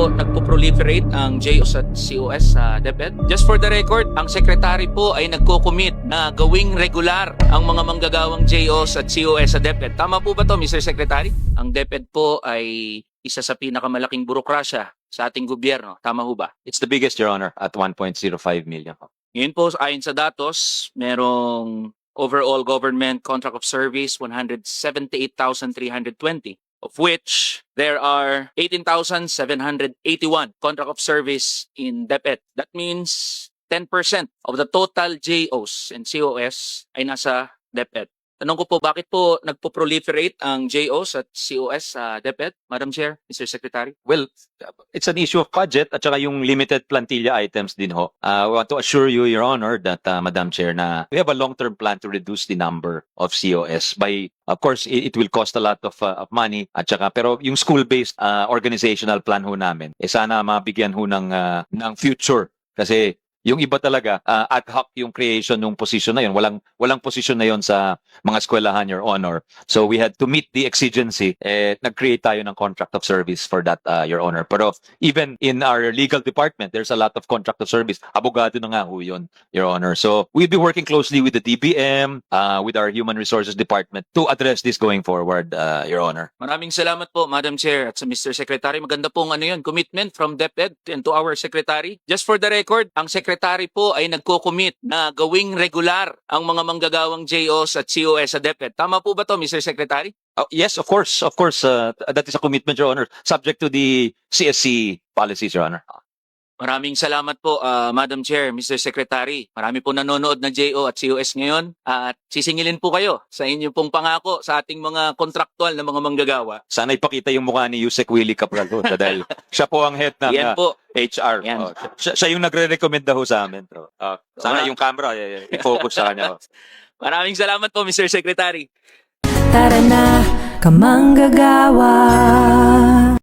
po nagpo-proliferate ang JOs at COS sa DepEd? Just for the record, ang secretary po ay nagko-commit na gawing regular ang mga manggagawang JOs at COS sa DepEd. Tama po ba to, Mr. Secretary? Ang DepEd po ay isa sa pinakamalaking burokrasya sa ating gobyerno. Tama ho ba? It's the biggest, Your Honor, at 1.05 million. Ngayon po, ayon sa datos, merong overall government contract of service 178,320, of which there are 18,781 contract of service in DepEd. That means 10% of the total JOs and COS ay nasa DepEd. Tanong ko po, bakit po nagpo-proliferate ang JOs at COS sa DepEd, Madam Chair, Mr. Secretary? Well, it's an issue of budget at saka yung limited plantilla items din ho. I want to assure you, Your Honor, that Madam Chair, na we have a long-term plan to reduce the number of COS by, of course, it will cost a lot of money at saka, pero yung school-based organizational plan ho namin, sana mabigyan ho ng future kasi yung iba talaga, ad hoc yung creation ng position na yun. Walang position na yun sa mga eskwelahan, Your Honor. So we had to meet the exigency. Nag-create tayo ng contract of service for that, Your Honor. Pero even in our legal department, there's a lot of contract of service. Abogado na nga ho yun, Your Honor. So we'll be working closely with the DBM, with our Human Resources Department to address this going forward, Your Honor. Maraming salamat po, Madam Chair, at sa Mr. Secretary. Maganda pong commitment from DepEd and to our Secretary. Just for the record, ang Secretary po ay nagko-commit na gawing regular ang mga manggagawang JOs at COS sa DepEd. Tama po ba to, Mr. Secretary? Yes, of course. Of course, that is a commitment, Your Honor, subject to the CSC policies, Your Honor. Maraming salamat po, Madam Chair, Mr. Secretary. Marami po nanonood na JO at COS ngayon at sisingilin po kayo sa inyong pong pangako sa ating mga kontraktual na mga manggagawa. Sana ipakita yung mukha ni Yusek Willie Cabral ho, dahil siya po ang head ng Yan po. HR. Yan. Siya yung nagre-recommend ho sa amin. Sana yung camera, i-focus sa kanya. Maraming salamat po, Mr. Secretary. Tara na, kamanggagawa.